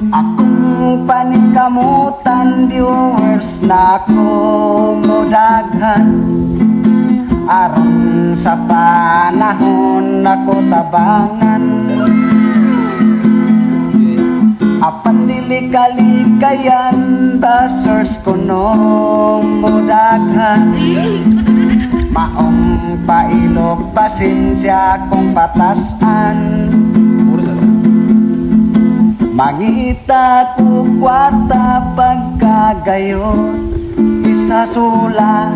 Akong paningkamutan viewers na akong modaghan aron sa panahon ako tabangan. Apan dili-kalikayan basers ko nung modaghan. Maong pailog pasensya kong patasan. Mangita ko kwarta pagkagayon isasula.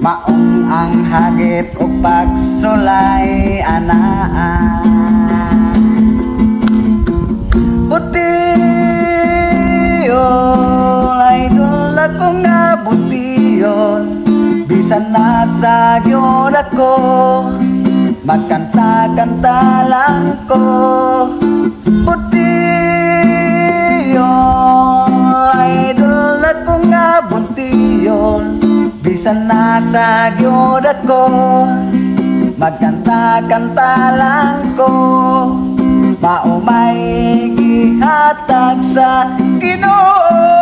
Maong ang hagit o pagsulay anaan. Butiyon, idol ako nga butiyon. Bisan nasa gyud ako, magkanta-kanta lang ko. Butiyon, idol ako nga butiyon. Bisan nasa gyud ako, magkanta-kanta lang ko. Maumay gihatag sa Ginoo.